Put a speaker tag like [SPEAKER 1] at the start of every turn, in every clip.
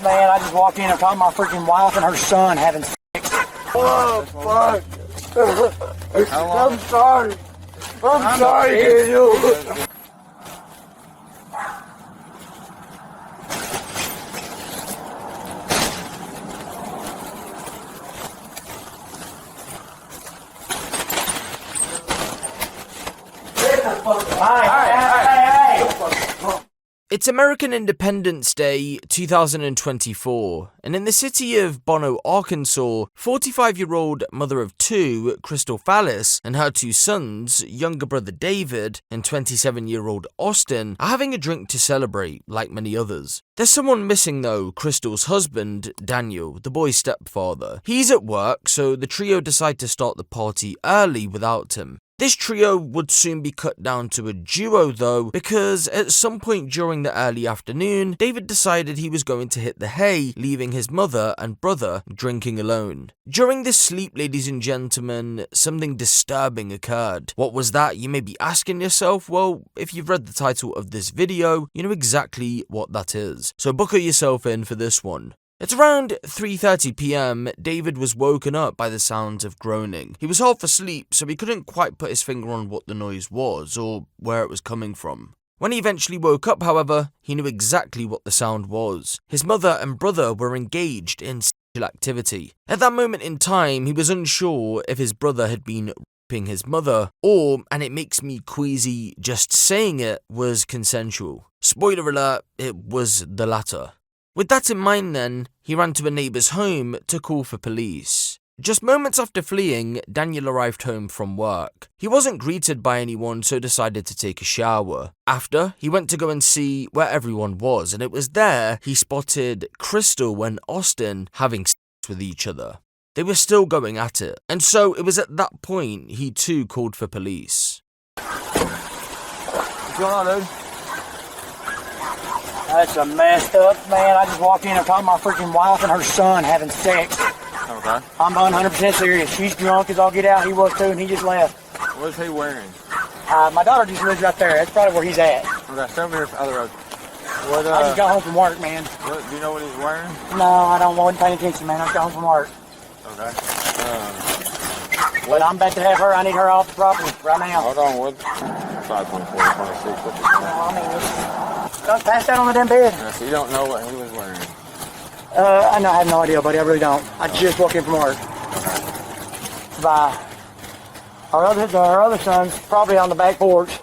[SPEAKER 1] up, man. I just walked in. I'm talking to my freaking wife and her son having sex.
[SPEAKER 2] Oh, fuck. I'm sorry. I'm sorry, Daniel.
[SPEAKER 3] It's American Independence Day 2024, and in the city of Bono, Arkansas, 45-year-old mother of two, Crystal Fallis, and her two sons, younger brother David and 27-year-old Austin, are having a drink to celebrate, like many others. There's someone missing though, Crystal's husband, Daniel, the boy's stepfather. He's at work, so the trio decide to start the party early without him. This trio would soon be cut down to a duo though, because at some point during the early afternoon, David decided he was going to hit the hay, leaving his mother and brother drinking alone. During this sleep, ladies and gentlemen, something disturbing occurred. What was that, you may be asking yourself? Well, if you've read the title of this video, you know exactly what that is. So buckle yourself in for this one. At around 3:30 p.m, David was woken up by the sounds of groaning. He was half asleep, so he couldn't quite put his finger on what the noise was or where it was coming from. When he eventually woke up, however, he knew exactly what the sound was. His mother and brother were engaged in sexual activity. At that moment in time, he was unsure if his brother had been raping his mother or, and it makes me queasy just saying it, was consensual. Spoiler alert, it was the latter. With that in mind then, he ran to a neighbour's home to call for police. Just moments after fleeing, Daniel arrived home from work. He wasn't greeted by anyone, so decided to take a shower. After, he went to go and see where everyone was, and it was there he spotted Crystal and Austin having sex with each other. They were still going at it, and so it was at that point he too called for police.
[SPEAKER 2] What's going on, dude?
[SPEAKER 1] That's a messed up, man. I just walked in. I'm talking to my freaking wife and her son having sex.
[SPEAKER 2] Okay.
[SPEAKER 1] I'm 100% serious. She's drunk as all get out. He was too, and he just left.
[SPEAKER 2] What's he wearing?
[SPEAKER 1] My daughter just lives right there. That's probably where he's at.
[SPEAKER 2] Okay, stay over here for the other road. What,
[SPEAKER 1] I just got home from work, man.
[SPEAKER 2] What, do you know what he's wearing?
[SPEAKER 1] No, I wasn't paying attention, man. I just got home from work.
[SPEAKER 2] Okay.
[SPEAKER 1] But I'm about to have her. I need her off the property right now.
[SPEAKER 2] Hold on, what? 524, 26, what's
[SPEAKER 1] I mean, don't pass that on the damn bed.
[SPEAKER 2] Yeah, so you don't know what he was wearing?
[SPEAKER 1] I have no idea, buddy. I really don't. I just walked in from work. Bye. Our other son's probably on the back porch,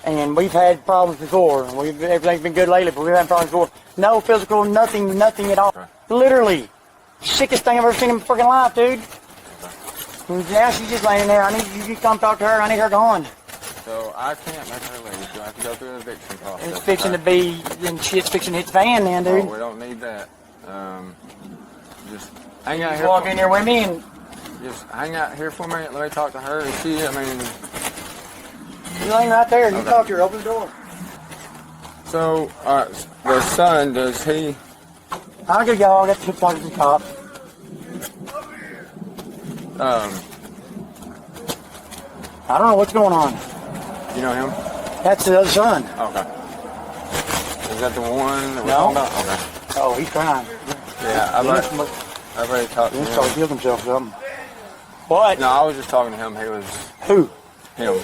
[SPEAKER 1] and we've had problems before. Everything's been good lately, but we've had problems before. No physical, nothing at all. Okay. Literally, sickest thing I've ever seen in my freaking life, dude. Okay. Now she's just laying there. I need you to come talk to her. I need her gone.
[SPEAKER 2] So I can't make her leave. So I have to go through an eviction process.
[SPEAKER 1] It's fixing to be, then shit's fixing to hit the fan, then, dude.
[SPEAKER 2] Oh, we don't need that. Just hang out here.
[SPEAKER 1] Walk in here with me and
[SPEAKER 2] just hang out here for a minute. Let me talk to her. And she, I mean,
[SPEAKER 1] you laying right there. You talk to her. Open the door.
[SPEAKER 2] So, the son, does he?
[SPEAKER 1] I'm gonna go. I got to talk to the cop. I don't know what's going on.
[SPEAKER 2] You know him?
[SPEAKER 1] That's the other son.
[SPEAKER 2] Okay. Is that the one that we're
[SPEAKER 1] No.
[SPEAKER 2] talking about? Okay.
[SPEAKER 1] Oh, he's crying.
[SPEAKER 2] Yeah, I've already talked to
[SPEAKER 1] He's trying to
[SPEAKER 2] him.
[SPEAKER 1] kill himself or something. What?
[SPEAKER 2] No, I was just talking to him. He was
[SPEAKER 1] Who?
[SPEAKER 2] him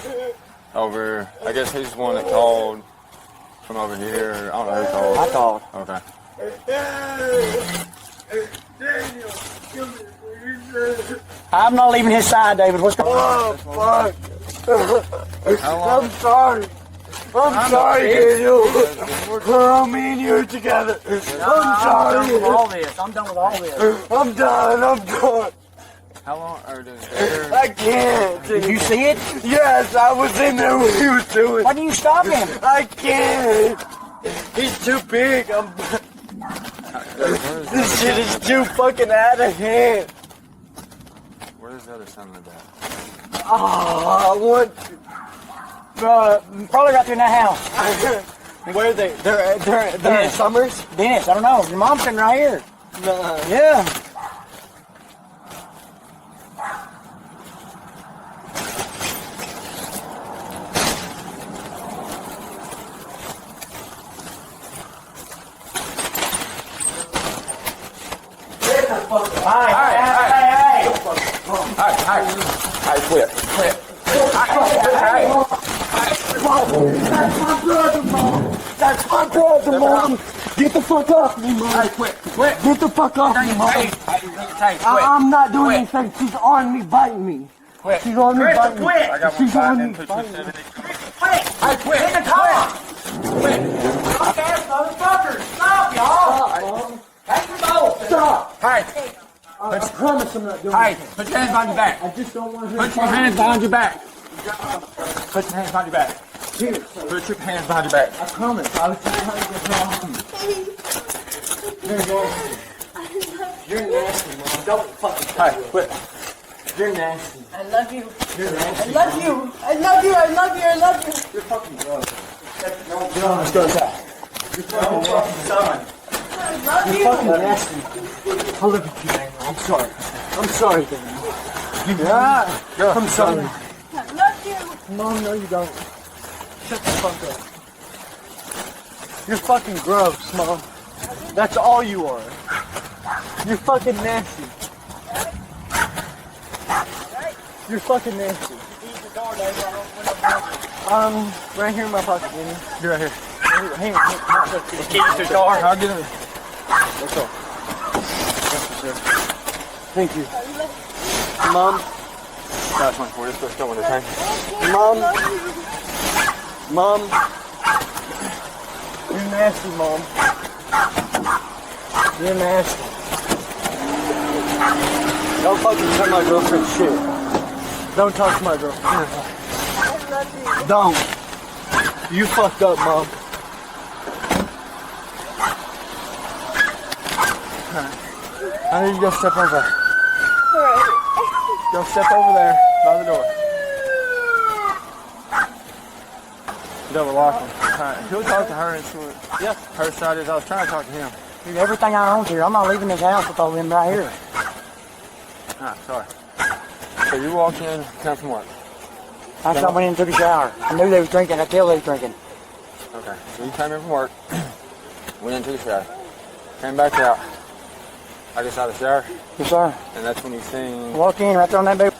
[SPEAKER 2] over. I guess he's the one that called from over here. I don't know who called.
[SPEAKER 1] I called.
[SPEAKER 2] Okay.
[SPEAKER 1] I'm not leaving his side, David. What's going on?
[SPEAKER 2] Oh, fuck.
[SPEAKER 1] I'm sorry.
[SPEAKER 2] I'm sorry, Daniel. Me and you are together. I'm sorry.
[SPEAKER 1] I'm done with all this. I'm
[SPEAKER 2] I'm done. How long are they? I can't.
[SPEAKER 1] Did you see it?
[SPEAKER 2] Yes, I was in there when he was doing.
[SPEAKER 1] Why didn't you stop him?
[SPEAKER 2] I can't. He's too big. This shit is too fucking out of hand. Where's the other son live at? Oh, I want.
[SPEAKER 1] Probably right there in that house.
[SPEAKER 2] Where are they? They're in Summers?
[SPEAKER 1] Dennis, I don't know. Your mom's sitting right here. Yeah.
[SPEAKER 2] Quit.
[SPEAKER 1] That's my brother, Mom. Get the fuck off me, Mom.
[SPEAKER 2] Hey, quit.
[SPEAKER 1] Get the fuck off me, Mom. I'm not doing anything. She's on me, biting me.
[SPEAKER 2] Quit.
[SPEAKER 1] She's on me, biting me.
[SPEAKER 2] I got
[SPEAKER 1] She's on me,
[SPEAKER 2] 1, 5,
[SPEAKER 1] biting me.
[SPEAKER 2] 2, 7, 8.
[SPEAKER 1] Hey, quit. Hit the car. Quit. Okay, motherfucker. Stop, y'all. Take the boat. Stop.
[SPEAKER 2] Hey.
[SPEAKER 1] I promise I'm not doing
[SPEAKER 2] Hey,
[SPEAKER 1] anything.
[SPEAKER 2] put your hands behind your back.
[SPEAKER 1] I just don't want to
[SPEAKER 2] Put your hands behind your back. Put your hands behind your back.
[SPEAKER 1] Here,
[SPEAKER 2] Put your hands behind your back.
[SPEAKER 1] I promise. I was just trying to get her off you. You're nasty. You're nasty, Mom. Don't fucking
[SPEAKER 2] Hey, quit.
[SPEAKER 1] You're nasty.
[SPEAKER 4] I love you.
[SPEAKER 1] You're nasty.
[SPEAKER 4] I love you. I love you. I love you. I love you.
[SPEAKER 1] You're fucking gross.
[SPEAKER 2] Get on, let's go inside.
[SPEAKER 1] You're fucking nasty, son.
[SPEAKER 4] I love
[SPEAKER 1] You're
[SPEAKER 4] you.
[SPEAKER 1] fucking nasty. I'll look at you, Daniel. I'm sorry. I'm sorry, Daniel. I'm sorry.
[SPEAKER 4] I love you.
[SPEAKER 1] Mom, no, you don't. Shut the fuck up. You're fucking gross, Mom. That's all you are. You're fucking nasty. You're fucking nasty. Right here in my pocket, Danny.
[SPEAKER 2] Get right here.
[SPEAKER 1] Hang on.
[SPEAKER 2] Keys to the car. I'll get in.
[SPEAKER 1] Let's go. Thank you. Mom.
[SPEAKER 2] That's fine. We're just going to go with this, hey?
[SPEAKER 1] Mom. Mom. You're nasty, Mom. You're nasty. Don't fucking tell my girlfriend shit. Don't talk to my girlfriend. Don't. You fucked up, Mom. I need you to go step over there. Go step over there by the door. Double lock him. Alright, he'll talk to her and see what her side is. I was trying to talk to him. Dude, everything I own here, I'm not leaving this house with all them right here. Alright, sorry. So you walked in, come from work? I just went in and took a shower. I knew they was drinking. I tell they was drinking. Okay, so you came in from work, went in and took a shower, came back out. I just out of the shower. Yes, sir. And that's when you seen. Walked in right there on that baby.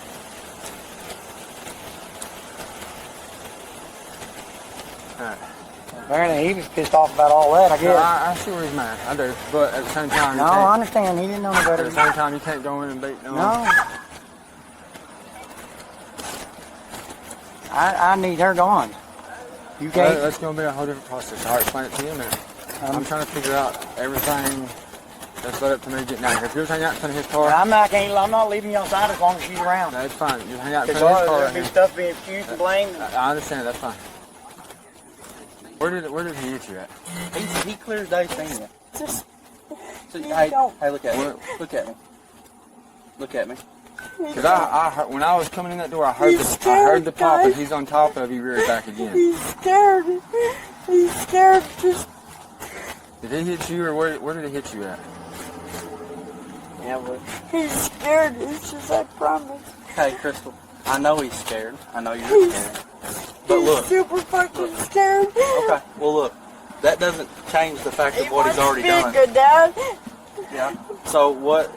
[SPEAKER 1] Alright. Apparently he was pissed off about all that, I guess. No, I see where he's mad. I do. But at the same time, no, I understand. He didn't know no better. At the same time, you can't go in and beat no one. No. I need her gone. You can't. That's going to be a whole different process. I'll explain it to you in a minute. I'm trying to figure out everything that's led up to me getting out here. If you're hanging out in front of his car, I'm not leaving you outside as long as she's around. That's fine. You hang out in front of his car. There'll be stuff being accused and blamed. I understand. That's fine. Where did he hit you at?
[SPEAKER 5] He clears those things.
[SPEAKER 4] Just.
[SPEAKER 5] So, hey, look at me. Look at me. Look at me.
[SPEAKER 2] Because I heard, when I was coming in that door, I heard the pop, and he's on top of you, reared back again.
[SPEAKER 4] He's scared. He's scared. Just.
[SPEAKER 2] Did he hit you, or where did he hit you at?
[SPEAKER 5] Yeah, but.
[SPEAKER 4] He's scared. It's just, I promise.
[SPEAKER 5] Hey, Crystal. I know he's scared. I know you're scared. But
[SPEAKER 4] He's
[SPEAKER 5] look.
[SPEAKER 4] super fucking scared.
[SPEAKER 5] Okay. Well, look. That doesn't change the fact of what he's already done.
[SPEAKER 4] Good dad.
[SPEAKER 5] Yeah. So what?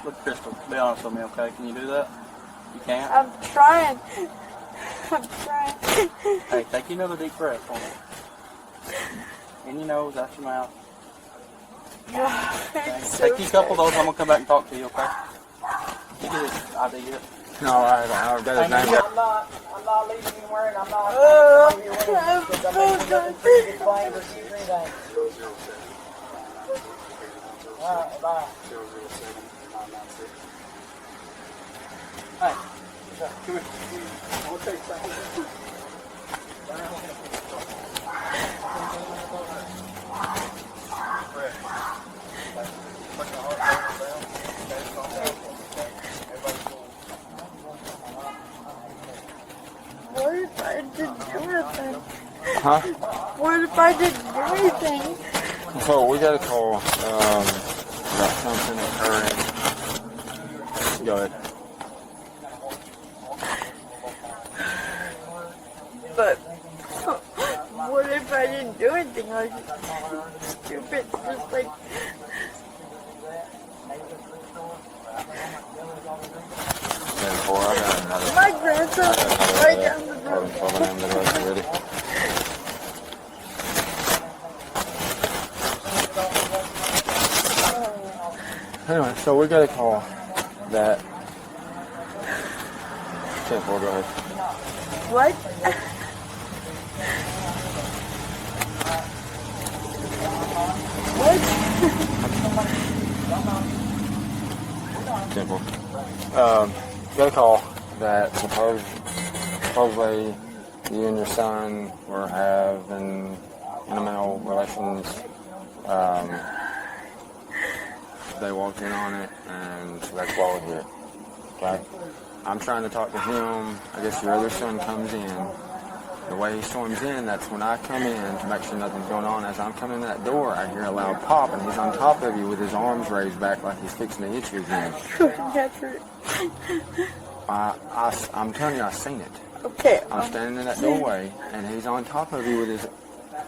[SPEAKER 5] Look, Crystal. Be honest with me, okay? Can you do that? You can't.
[SPEAKER 4] I'm trying. I'm trying.
[SPEAKER 5] Hey, take another deep breath for me. In your nose, out your mouth. Okay. Take you a couple of those. I'm gonna come back and talk to you, okay? You get his ID yet?
[SPEAKER 2] No, I got his name.
[SPEAKER 1] I'm not leaving you anywhere, and I'm not leaving you anywhere. Because I'm not going to get blamed or accused or anything. Alright, bye. Hey, come here. I want to tell you something.
[SPEAKER 4] What if I didn't do anything?
[SPEAKER 2] Huh?
[SPEAKER 4] What if I didn't do anything?
[SPEAKER 2] So we got a call about something occurring. Go ahead.
[SPEAKER 4] But what if I didn't do anything? Like stupid, just like right down the road.
[SPEAKER 2] Anyway, so we got a call that. 10-4, go ahead.
[SPEAKER 4] What?
[SPEAKER 2] 10-4. Got a call that supposedly you and your son were having intimate relations. They walked in on it, and so that's why we're here. Okay? I'm trying to talk to him. I guess your other son comes in. The way he storms in, that's when I come in to make sure nothing's going on. As I'm coming in that door, I hear a loud pop, and he's on top of you with his arms raised back like he's fixing to hit you again.
[SPEAKER 4] Never.
[SPEAKER 2] I'm telling you, I've seen it.
[SPEAKER 4] Okay.
[SPEAKER 2] I'm standing in that doorway, and he's on top of you with his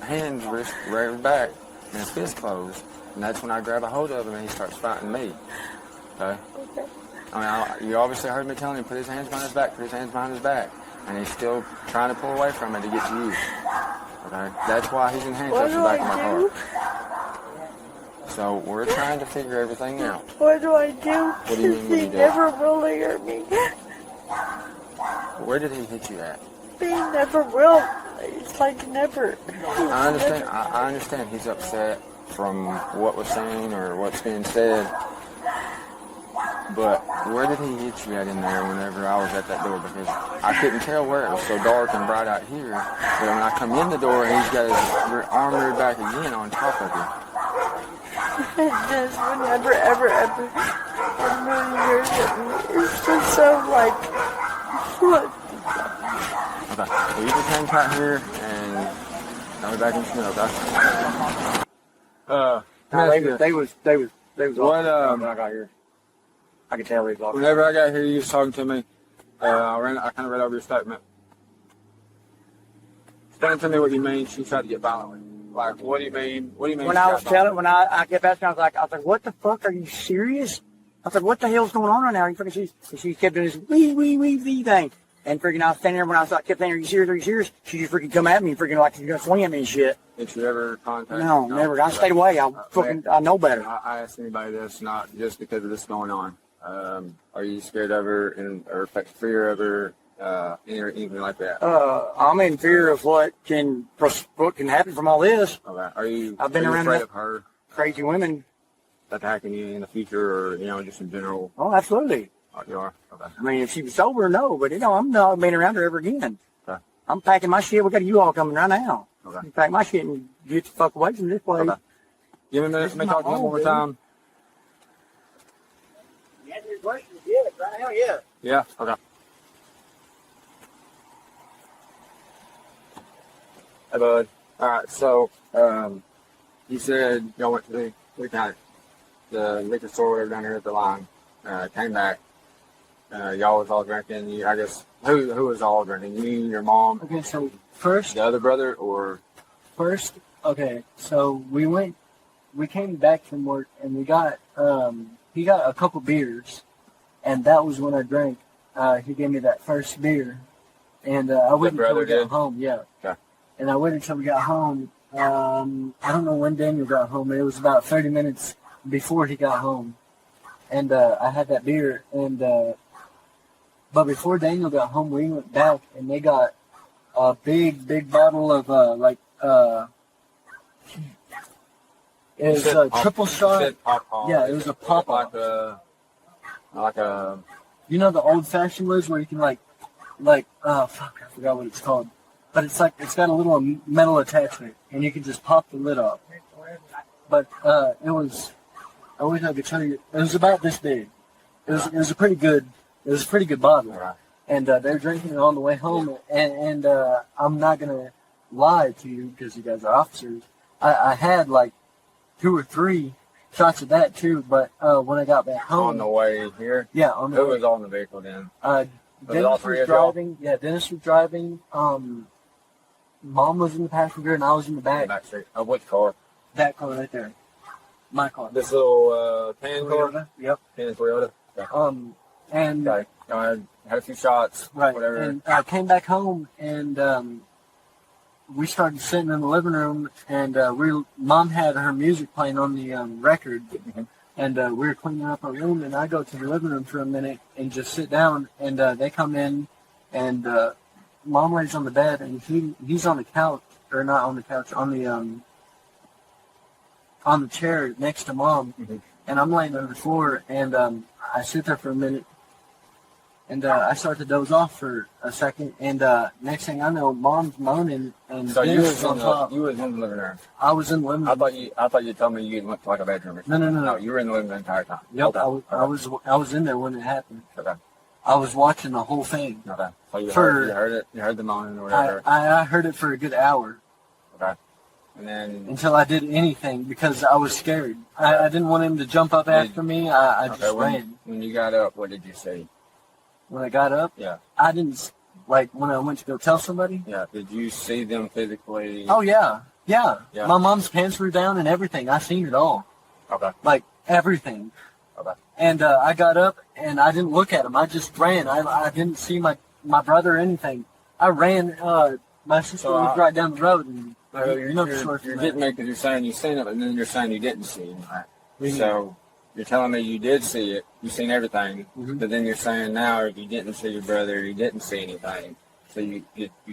[SPEAKER 2] hands raised back and his fist closed. And that's when I grab a hold of him, and he starts fighting me. Okay?
[SPEAKER 4] Okay.
[SPEAKER 2] I mean, you obviously heard me telling him, put his hands behind his back, put his hands behind his back. And he's still trying to pull away from it to get to you. Okay? That's why he's in handcuffs in the back of my car. So we're trying to figure everything out.
[SPEAKER 4] What do I do?
[SPEAKER 2] What do you mean, what do you
[SPEAKER 4] He
[SPEAKER 2] do?
[SPEAKER 4] never will hear me.
[SPEAKER 2] Where did he hit you at?
[SPEAKER 4] He never will. It's like never.
[SPEAKER 2] I understand. I understand he's upset from what was seen or what's being said. But where did he hit you at in there whenever I was at that door? Because I couldn't tell where. It was so dark and bright out here. But when I come in the door, he's got his arm reared back again on top of you.
[SPEAKER 4] It just would never, ever, ever in a million years. It's just so like, what?
[SPEAKER 2] Okay. So you just hang tight here and I'll be back in a minute, okay?
[SPEAKER 1] They was
[SPEAKER 2] What,
[SPEAKER 1] when I got here. I could tell they was off.
[SPEAKER 2] Whenever I got here, you was talking to me. I kind of read over your statement. Explain to me what you mean. She tried to get violent with you. Like, what do you mean? What do you mean?
[SPEAKER 1] When I was telling, when I kept asking, I was like, what the fuck? Are you serious? I was like, what the hell's going on right now? Are you freaking? She kept doing this wee thing, and freaking I was standing there when I was like, kept saying, are you serious? Are you serious? She just freaking come at me, freaking like she's gonna swing at me and shit.
[SPEAKER 2] Did you ever contact?
[SPEAKER 1] No, never. I stayed away. I know better.
[SPEAKER 2] I ask anybody this, not just because of this going on. Are you scared of her or fear of her? Anything like that?
[SPEAKER 1] I'm in fear of what can happen from all this.
[SPEAKER 2] Okay. Are you?
[SPEAKER 1] I've been around
[SPEAKER 2] afraid of her
[SPEAKER 1] crazy women
[SPEAKER 2] attacking you in the future, or just in general?
[SPEAKER 1] Oh, absolutely.
[SPEAKER 2] Oh, you are. Okay.
[SPEAKER 1] I mean, if she was sober, no, but I'm not being around her ever again.
[SPEAKER 2] Okay.
[SPEAKER 1] I'm packing my shit. We got a U-Haul coming right now.
[SPEAKER 2] Okay.
[SPEAKER 1] You pack my shit and get the fuck away from this place.
[SPEAKER 2] Okay. Give me a minute. Let me talk to him one more time.
[SPEAKER 1] You answer your question, yeah, right now, yeah.
[SPEAKER 2] Yeah. Okay. Hey, bud. All right. So, you said y'all went to the liquor store, whatever, down here at the line. Came back. Y'all was all drinking. I guess who was all drinking? You, your mom,
[SPEAKER 6] Okay, so first,
[SPEAKER 2] the other brother, or
[SPEAKER 6] okay, so we came back from work and we got, he got a couple beers, and that was when I drank. He gave me that first beer, and I waited until we got home, yeah.
[SPEAKER 2] Okay.
[SPEAKER 6] And I waited until we got home. I don't know when Daniel got home, but it was about 30 minutes before he got home. And I had that beer, and but before Daniel got home, we went back, and they got a big bottle of, it was a triple shot. Yeah, it was a pop
[SPEAKER 2] like a.
[SPEAKER 6] You know the old-fashioned ones where you can fuck, I forgot what it's called. But it's got a little metal attachment, and you can just pop the lid off. But it was, I wish I could tell you, it was about this big. It was a pretty good bottle.
[SPEAKER 2] Right.
[SPEAKER 6] And they were drinking it on the way home, and I'm not gonna lie to you because you guys are officers. I had like 2 or 3 shots of that too, but when I got back home
[SPEAKER 2] On the way here?
[SPEAKER 6] Yeah, on the
[SPEAKER 2] Who
[SPEAKER 6] way.
[SPEAKER 2] was on the vehicle then?
[SPEAKER 6] Dennis was driving. Yeah, Dennis was driving. Mom was in the passenger, and I was in the back.
[SPEAKER 2] Back seat. Of which car?
[SPEAKER 6] That car right there. My car.
[SPEAKER 2] This little tan car?
[SPEAKER 6] Toyota. Yep.
[SPEAKER 2] Tan Toyota? Okay.
[SPEAKER 6] And
[SPEAKER 2] Okay. I had a few shots.
[SPEAKER 6] right,
[SPEAKER 2] Whatever.
[SPEAKER 6] and I came back home, and we started sitting in the living room, and Mom had her music playing on the record, and we were cleaning up our room, and I go to the living room for a minute and just sit down, and they come in, and Mom lays on the bed, and he's on the couch, or not on the couch, on the chair next to Mom, and I'm laying on the floor, and I sit there for a minute, and I start to doze off for a second, and next thing I know, Mom's moaning, and
[SPEAKER 2] So you
[SPEAKER 6] Dennis
[SPEAKER 2] was
[SPEAKER 6] on top.
[SPEAKER 2] you was in the living room.
[SPEAKER 6] I was in the living room.
[SPEAKER 2] I thought you told me you went to like a bedroom or something.
[SPEAKER 6] No.
[SPEAKER 2] You were in the living room the entire time.
[SPEAKER 6] Yep,
[SPEAKER 2] Okay.
[SPEAKER 6] I was in there when it happened.
[SPEAKER 2] Okay.
[SPEAKER 6] I was watching the whole thing.
[SPEAKER 2] Okay. So you
[SPEAKER 6] For-
[SPEAKER 2] heard it. You heard the moaning or whatever.
[SPEAKER 6] I heard it for a good hour
[SPEAKER 2] Okay. And then
[SPEAKER 6] until I did anything because I was scared. I didn't want him to jump up after me. I just ran.
[SPEAKER 2] when you got up, what did you see?
[SPEAKER 6] When I got up,
[SPEAKER 2] Yeah.
[SPEAKER 6] I didn't, like when I went to go tell somebody.
[SPEAKER 2] Yeah. Did you see them physically?
[SPEAKER 6] Oh yeah. Yeah.
[SPEAKER 2] Yeah.
[SPEAKER 6] My mom's pants were down and everything. I seen it all.
[SPEAKER 2] Okay.
[SPEAKER 6] Like everything.
[SPEAKER 2] Okay.
[SPEAKER 6] And I got up and I didn't look at him. I just ran. I didn't see my brother or anything. I ran. My sister
[SPEAKER 2] So
[SPEAKER 6] was right down the road. And
[SPEAKER 2] You're
[SPEAKER 6] no short
[SPEAKER 2] getting
[SPEAKER 6] from that.
[SPEAKER 2] me because you're saying you seen it, and then you're saying you didn't see it.
[SPEAKER 6] Mhm.
[SPEAKER 2] So you're telling me you did see it, you seen everything,
[SPEAKER 6] Mhm.
[SPEAKER 2] but then you're saying now you didn't see your brother, you didn't see anything. So you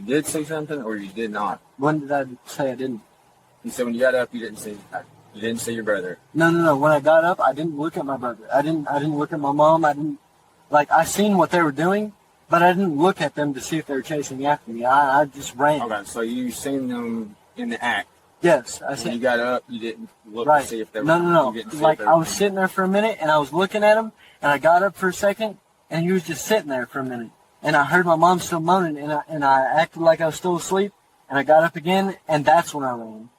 [SPEAKER 2] did see something, or you did not?
[SPEAKER 6] When did I say I didn't?
[SPEAKER 2] You said when you got up, you didn't see anything. You didn't see your brother.
[SPEAKER 6] No. When I got up, I didn't look at my brother. I didn't look at my mom. I seen what they were doing, but I didn't look at them to see if they were chasing after me. I just ran.
[SPEAKER 2] Okay, so you seen them in the act.
[SPEAKER 6] Yes, I
[SPEAKER 2] When
[SPEAKER 6] seen.
[SPEAKER 2] you got up, you didn't look
[SPEAKER 6] Right.
[SPEAKER 2] to see if they were.
[SPEAKER 6] No.
[SPEAKER 2] You didn't see if
[SPEAKER 6] Like
[SPEAKER 2] they
[SPEAKER 6] I
[SPEAKER 2] were-
[SPEAKER 6] was sitting there for a minute and I was looking at him and I got up for a second and he was just sitting there for a minute and I heard my mom still moaning and I acted like I was still asleep and I got up again and that's when I ran.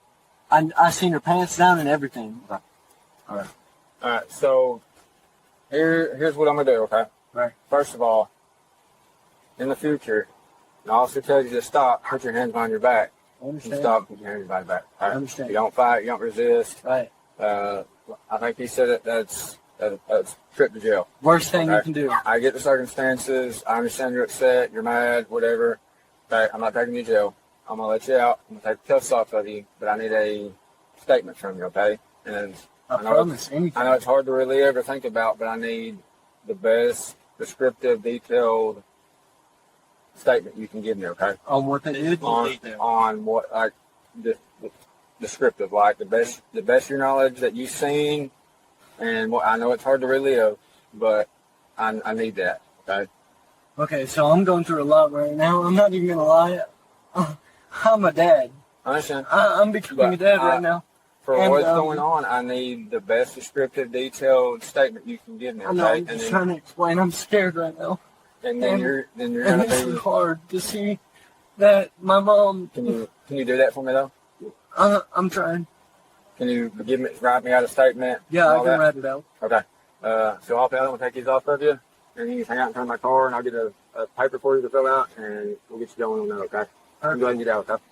[SPEAKER 6] I seen her pants down and everything.
[SPEAKER 2] All right. So here's what I'm gonna do. Okay.
[SPEAKER 6] Right.
[SPEAKER 2] First of all, in the future, the officer tells you to stop. Put your hands behind your back.
[SPEAKER 6] I
[SPEAKER 2] You
[SPEAKER 6] understand.
[SPEAKER 2] stop. Put your hands behind your back. All right?
[SPEAKER 6] I understand.
[SPEAKER 2] You don't fight. You don't resist.
[SPEAKER 6] Right.
[SPEAKER 2] I think he said it. That's trip to jail.
[SPEAKER 6] Worst thing you
[SPEAKER 2] Okay.
[SPEAKER 6] can do.
[SPEAKER 2] I get the circumstances. I understand you're upset. You're mad. Whatever. Okay. I'm not taking you to jail. I'm gonna let you out. I'm gonna take the cuffs off of you, but I need a statement from you. Okay. And
[SPEAKER 6] I
[SPEAKER 2] know
[SPEAKER 6] promise anything.
[SPEAKER 2] I know it's hard to really ever think about, but I need the best descriptive, detailed statement you can give me, okay?
[SPEAKER 6] On what they did.
[SPEAKER 2] On what, like, the descriptive, like the best of your knowledge that you've seen, and what I know it's hard to relive, but I need that, okay?
[SPEAKER 6] Okay, so I'm going through a lot right now. I'm not even gonna lie. I'm a dad.
[SPEAKER 2] I understand.
[SPEAKER 6] I'm becoming a dad
[SPEAKER 2] But
[SPEAKER 6] right now.
[SPEAKER 2] For
[SPEAKER 6] And,
[SPEAKER 2] what's going on, I need the best descriptive, detailed statement you can give me,
[SPEAKER 6] I know.
[SPEAKER 2] okay?
[SPEAKER 6] I'm just trying to explain. I'm scared right now.
[SPEAKER 2] and then
[SPEAKER 6] and-
[SPEAKER 2] you're
[SPEAKER 6] And
[SPEAKER 2] gonna
[SPEAKER 6] this is
[SPEAKER 2] be.
[SPEAKER 6] hard to see that my mom.
[SPEAKER 2] Can you do that for me though?
[SPEAKER 6] I'm trying.
[SPEAKER 2] Can you write me out a statement?
[SPEAKER 6] Yeah,
[SPEAKER 2] and
[SPEAKER 6] I
[SPEAKER 2] all
[SPEAKER 6] can
[SPEAKER 2] that?
[SPEAKER 6] write it out.
[SPEAKER 2] Okay. So I'll take these off of you, and you can hang out in front of my car, and I'll get a paper for you to fill out, and we'll get you going on that, okay? I'm going to get out, okay?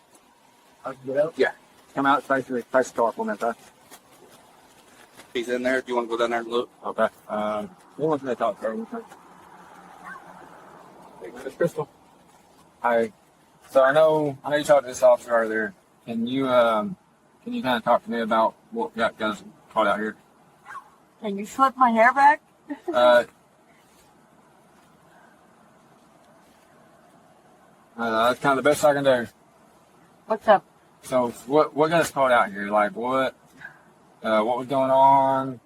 [SPEAKER 6] I can get out.
[SPEAKER 2] Yeah. Come out, face the car for me, okay?
[SPEAKER 5] He's in there. Do you want to go down there and look?
[SPEAKER 2] Okay. Who wants me to talk to her? Miss Crystal. Hi. So I know you talked to this officer earlier. Can you kind of talk to me about what got guys caught out here?
[SPEAKER 4] Can you flip my hair back?
[SPEAKER 2] That's kind of the best I can do.
[SPEAKER 4] What's up?
[SPEAKER 2] So what got us caught out here? Like what was going on?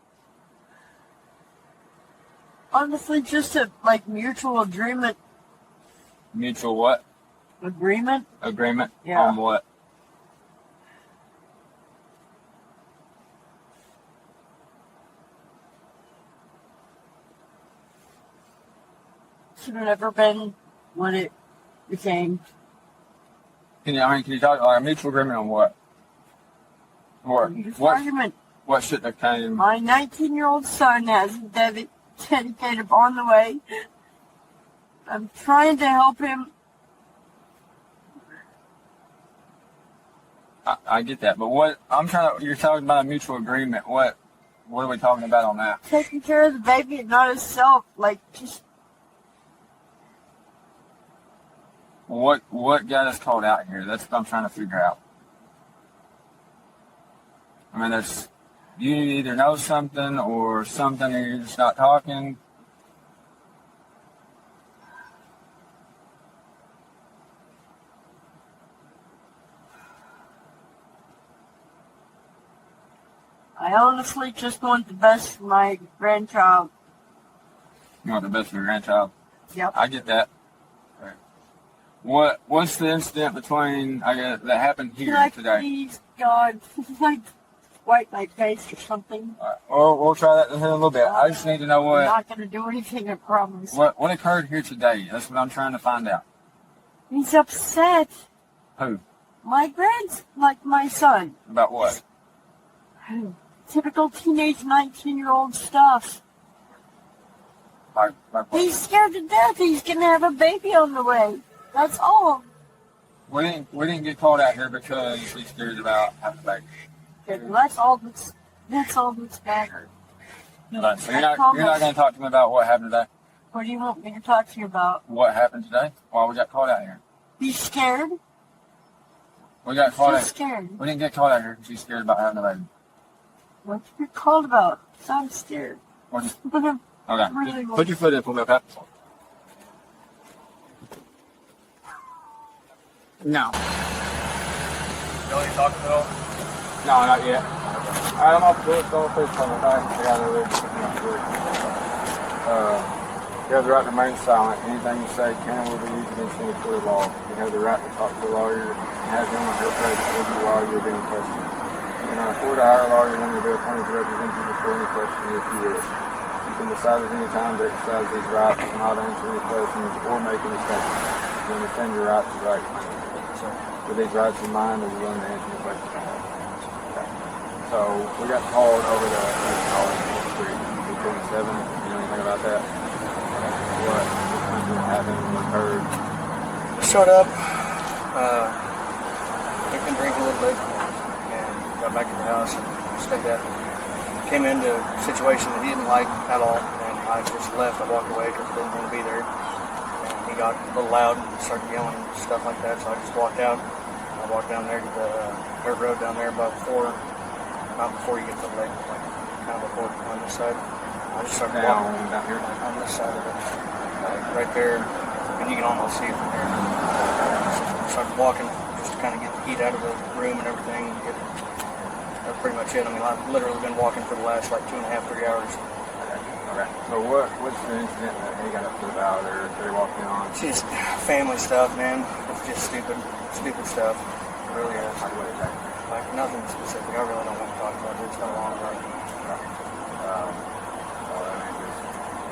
[SPEAKER 4] Honestly, just a mutual agreement.
[SPEAKER 2] Mutual what?
[SPEAKER 4] Agreement?
[SPEAKER 2] Agreement?
[SPEAKER 4] Yeah.
[SPEAKER 2] On what?
[SPEAKER 4] Should have never been what it became.
[SPEAKER 2] Can you talk like a mutual agreement on what?
[SPEAKER 4] Mutual argument.
[SPEAKER 2] What shouldn't have came?
[SPEAKER 4] My 19-year-old son has a dedicated on the way. I'm trying to help him.
[SPEAKER 2] I get that, but you're talking about a mutual agreement. What are we talking about on that?
[SPEAKER 4] Taking care of the baby and not himself. Just
[SPEAKER 2] What got us called out here? That's what I'm trying to figure out. I mean, you either know something or something, or you're just not talking.
[SPEAKER 4] I honestly just want the best for my grandchild.
[SPEAKER 2] You want the best for your grandchild?
[SPEAKER 4] Yep.
[SPEAKER 2] I get that. Right. What's the incident between that happened here
[SPEAKER 4] Like,
[SPEAKER 2] today?
[SPEAKER 4] please, God, like, wipe my face or something.
[SPEAKER 2] All right. We'll try that in a little bit. I just need to know
[SPEAKER 4] I'm not going to do anything, I promise.
[SPEAKER 2] what occurred here today. That's what I'm trying to find out.
[SPEAKER 4] He's upset.
[SPEAKER 2] Who?
[SPEAKER 4] My my son.
[SPEAKER 2] About what?
[SPEAKER 4] Typical teenage 19-year-old stuff.
[SPEAKER 2] Like what?
[SPEAKER 4] He's scared to death. He's going to have a baby on the way. That's all.
[SPEAKER 2] We didn't get called out here because he's scared about having a baby.
[SPEAKER 4] That's all that's matters.
[SPEAKER 2] Right, so you're not going to talk to me about what happened today?
[SPEAKER 4] What do you want me to talk to you about?
[SPEAKER 2] What happened today? Why we got called out here?
[SPEAKER 4] He's scared?
[SPEAKER 2] We got called
[SPEAKER 4] He's
[SPEAKER 2] out.
[SPEAKER 4] scared.
[SPEAKER 2] We didn't get called out here because he's scared about having a baby.
[SPEAKER 4] What you called about? I'm scared.
[SPEAKER 2] Okay.
[SPEAKER 4] Really
[SPEAKER 2] Put your foot in for me, okay? No.
[SPEAKER 5] You already talked at all?
[SPEAKER 2] No, not yet. Alright, I'm off the book. Don't face on the back. I got it. You have the right to remain silent. Anything you say can or will be used against any court of law. You have the right to talk to a lawyer and have him or her present with you while you're being questioned. You can afford to hire a lawyer when you're appointed to represent you before any question if you wish. You can decide at any time to exercise these rights and not answer any questions or make any statements. You understand your rights is right. With these rights in mind, are you willing to answer the questions? Okay. So we got called over to Street 227. You know anything about that? What happened? What occurred?
[SPEAKER 5] Showed up. We've been drinking a little bit and got back to the house and stayed there. Came into a situation that he didn't like at all, and I just left. I walked away because I didn't want to be there. And he got a little loud and started yelling and stuff like that, so I just walked out. I walked down there to the dirt road down there not before you get to the lake, like kind of before on this side. I just started walking
[SPEAKER 2] down here
[SPEAKER 5] on this side of it, like right there, and you can almost see it from there. Started walking just to kind of get the heat out of the room and everything. That's pretty much it. I mean, I've literally been walking for the last like 2.5, 3 hours.
[SPEAKER 2] Okay. So what's the incident that he got upset about or they walked in on?
[SPEAKER 5] It's just family stuff, man. It's just stupid stuff. It really is. Like nothing specific. I really don't want to talk about it. It's been a long run.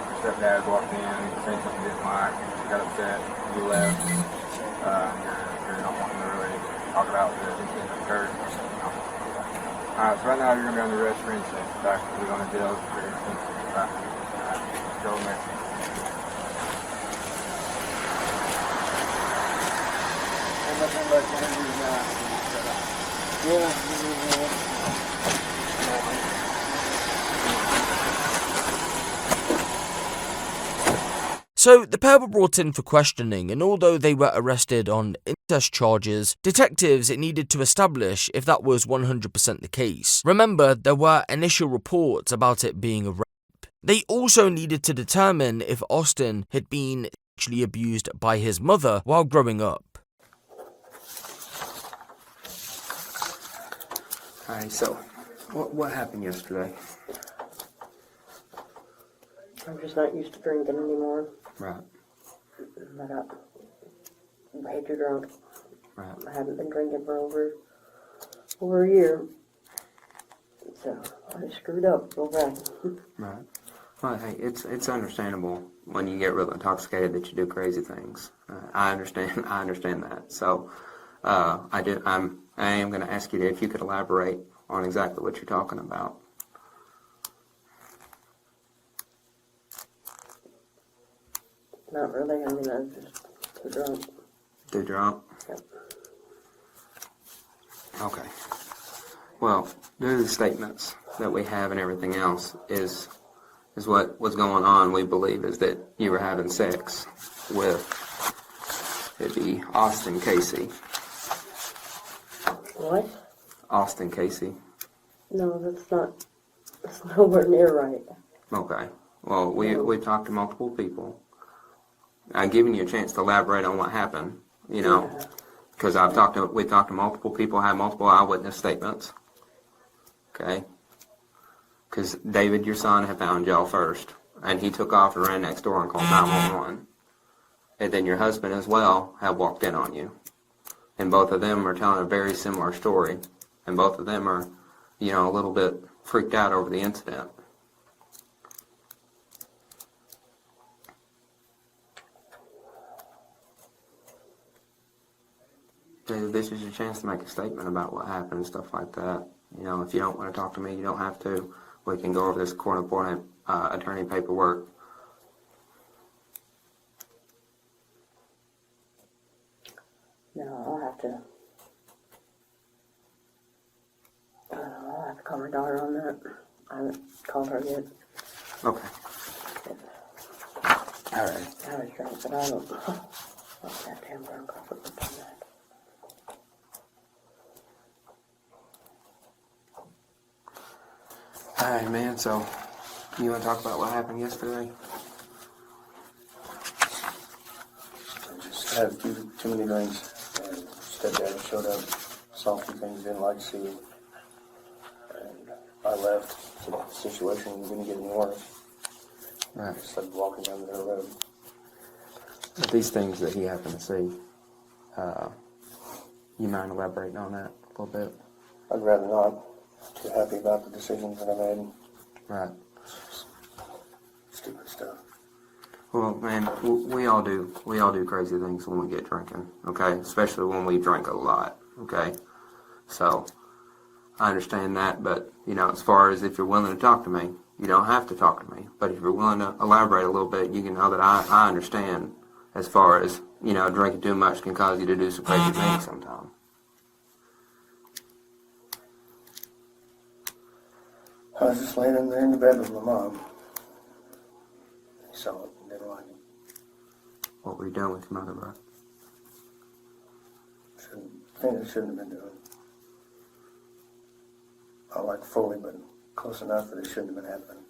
[SPEAKER 2] Your stepdad walked in, he said something he didn't like, he got upset, you left. You're not wanting to really talk about the incident that occurred. Alright, so right now you're going to be on the arrest for instance. Back we're going to jail for instance. Alright, go there.
[SPEAKER 3] So, the pair were brought in for questioning, and although they were arrested on incest charges, detectives needed to establish if that was 100% the case. Remember, there were initial reports about it being a rape. They also needed to determine if Austin had been sexually abused by his mother while growing up.
[SPEAKER 7] Alright, so, what happened yesterday?
[SPEAKER 8] I'm just not used to drinking anymore.
[SPEAKER 7] Right.
[SPEAKER 8] I got way too drunk.
[SPEAKER 7] Right.
[SPEAKER 8] I haven't been drinking for over a year. So I screwed up real bad.
[SPEAKER 7] Right. Well, hey, it's understandable when you get real intoxicated that you do crazy things. I understand that. So, I am going to ask you if you could elaborate on exactly what you're talking about.
[SPEAKER 8] Not really. I mean, I was just too drunk.
[SPEAKER 7] Too drunk?
[SPEAKER 8] Yep.
[SPEAKER 7] Okay. Well, due to the statements that we have and everything else is what was going on, we believe, is that you were having sex with It'd be Austin Casey.
[SPEAKER 8] What?
[SPEAKER 7] Austin Casey.
[SPEAKER 8] No, that's nowhere near right.
[SPEAKER 7] Okay. Well, we've talked to multiple people. I've given you a chance to elaborate on what happened, you know, because we've talked to multiple people, had multiple eyewitness statements. Okay. Because David, your son, had found y'all first, and he took off and ran next door and called 911. And then your husband as well had walked in on you. And both of them are telling a very similar story. And both of them are, you know, a little bit freaked out over the incident. This is your chance to make a statement about what happened and stuff like that. You know, if you don't want to talk to me, you don't have to. We can go over this court-appointed attorney paperwork.
[SPEAKER 8] No, I'll have to call my daughter on that. I haven't called her yet.
[SPEAKER 7] Okay. All right.
[SPEAKER 8] I was drunk, but I don't. Oh, goddamn brown coffee on that.
[SPEAKER 7] All right, man. So, you want to talk about what happened yesterday?
[SPEAKER 5] I just had too many drinks, and stepdad showed up, saw a few things didn't like to see, and I left. So the situation didn't get any worse.
[SPEAKER 7] Right.
[SPEAKER 5] I started walking down the road.
[SPEAKER 7] But these things that he happened to see, you mind elaborating on that a little bit?
[SPEAKER 5] I'd rather not. Too happy about the decisions that I made.
[SPEAKER 7] Right.
[SPEAKER 5] Stupid stuff.
[SPEAKER 7] Well, man, we all do crazy things when we get drinking, okay? Especially when we drink a lot, okay? So, I understand that, but, you know, as far as if you're willing to talk to me, you don't have to talk to me. But if you're willing to elaborate a little bit, you can know that I understand as far as, you know, drinking too much can cause you to do some crazy things sometimes.
[SPEAKER 5] I was just laying in there in the bed with my mom. He saw it and didn't like it.
[SPEAKER 7] What were you doing with your mother, bro?
[SPEAKER 5] Things I shouldn't have been doing. Not like fully, but close enough that it shouldn't have been happening.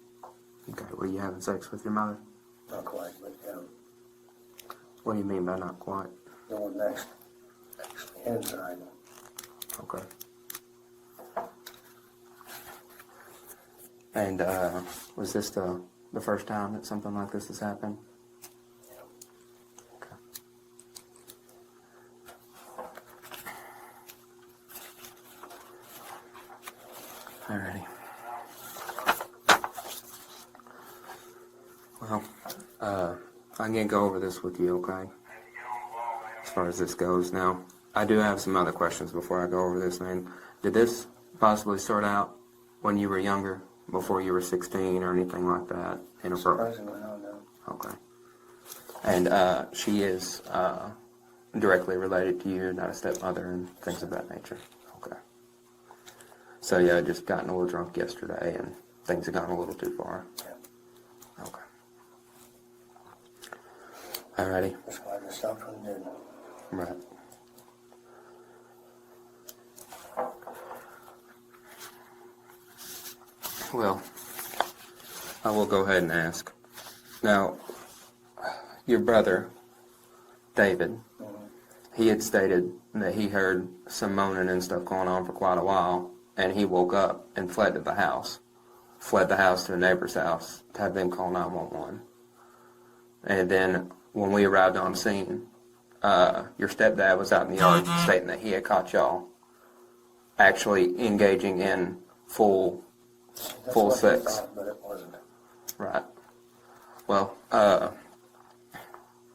[SPEAKER 7] Okay, were you having sex with your mother?
[SPEAKER 5] Not quite, but yeah.
[SPEAKER 7] What do you mean by not quite?
[SPEAKER 5] The one next inside.
[SPEAKER 7] Okay. And was this the first time that something like this has happened? Okay. Alrighty. Well, I'm gonna go over this with you, okay? As far as this goes. Now, I do have some other questions before I go over this, man. Did this possibly start out when you were younger? Before you were 16 or anything like that?
[SPEAKER 5] Surprisingly, no.
[SPEAKER 7] Okay. And she is directly related to you, not a stepmother and things of that nature? Okay. So yeah, just gotten a little drunk yesterday and things have gone a little too far?
[SPEAKER 5] Yeah.
[SPEAKER 7] Okay. Alrighty.
[SPEAKER 5] That's why I just stopped when it did.
[SPEAKER 7] Right. Well, I will go ahead and ask. Now, your brother, David, he had stated that he heard some moaning and stuff going on for quite a while, and he woke up and fled the house to a neighbor's house to have them call 911. And then when we arrived on scene, your stepdad was out in the yard stating that he had caught y'all actually engaging in full sex.
[SPEAKER 5] Thought, but it wasn't.
[SPEAKER 7] Right. Well,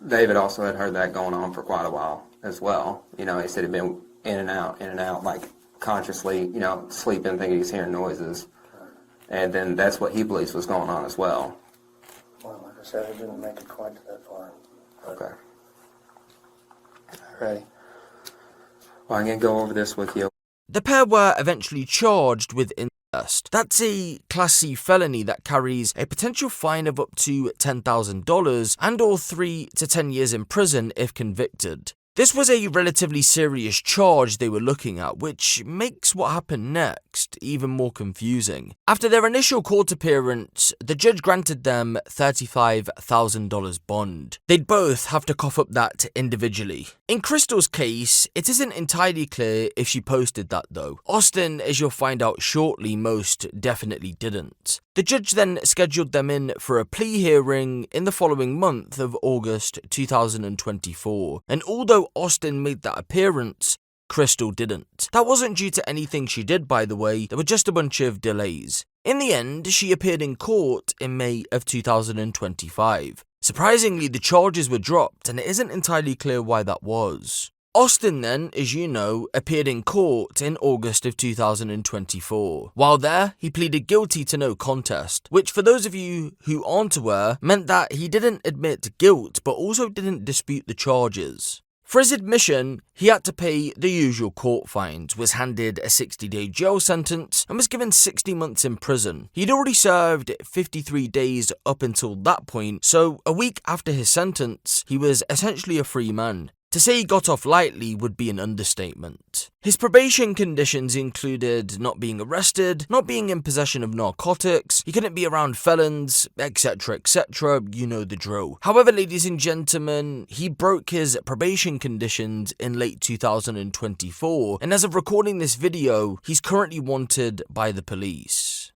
[SPEAKER 7] David also had heard that going on for quite a while as well. You know, he said he'd been in and out, like consciously, you know, sleeping, thinking he's hearing noises. And then that's what he believes was going on as well.
[SPEAKER 5] Well, like I said, I didn't make it quite to that far.
[SPEAKER 7] Okay. Alrighty. Well, I'm going to go over this with you.
[SPEAKER 3] The pair were eventually charged with incest. That's a Class C felony that carries a potential fine of up to $10,000 and or 3 to 10 years in prison if convicted. This was a relatively serious charge they were looking at, which makes what happened next even more confusing. After their initial court appearance, the judge granted them $35,000 bond. They'd both have to cough up that individually. In Crystal's case, it isn't entirely clear if she posted that though. Austin, as you'll find out shortly, most definitely didn't. The judge then scheduled them in for a plea hearing in the following month of August 2024, and although Austin made that appearance, Crystal didn't. That wasn't due to anything she did, by the way, there were just a bunch of delays. In the end, she appeared in court in May of 2025. Surprisingly, the charges were dropped, and it isn't entirely clear why that was. Austin then, as you know, appeared in court in August of 2024. While there, he pleaded guilty to no contest, which for those of you who aren't aware, meant that he didn't admit guilt, but also didn't dispute the charges. For his admission, he had to pay the usual court fines, was handed a 60-day jail sentence, and was given 60 months in prison. He'd already served 53 days up until that point, so a week after his sentence, he was essentially a free man. To say he got off lightly would be an understatement. His probation conditions included not being arrested, not being in possession of narcotics, he couldn't be around felons, etc, etc, you know the drill. However, ladies and gentlemen, he broke his probation conditions in late 2024, and as of recording this video, he's currently wanted by the police.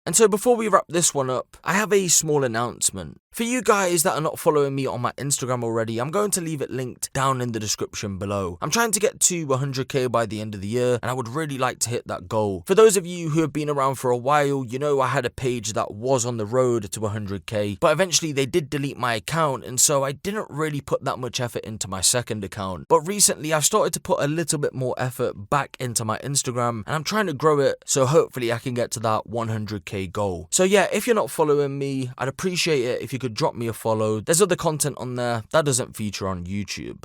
[SPEAKER 3] And so before we wrap this one up, I have a small announcement. For you guys that are not following me on my Instagram already, I'm going to leave it linked down in the description below. I'm trying to get to 100k by the end of the year, and I would really like to hit that goal. For those of you who have been around for a while, you know I had a page that was on the road to 100k, but eventually they did delete my account, and so I didn't really put that much effort into my second account. But recently I've started to put a little bit more effort back into my Instagram, and I'm trying to grow it, so hopefully I can get to that 100k goal. So yeah, if you're not following me, I'd appreciate it if you could drop me a follow. There's other content on there that doesn't feature on YouTube.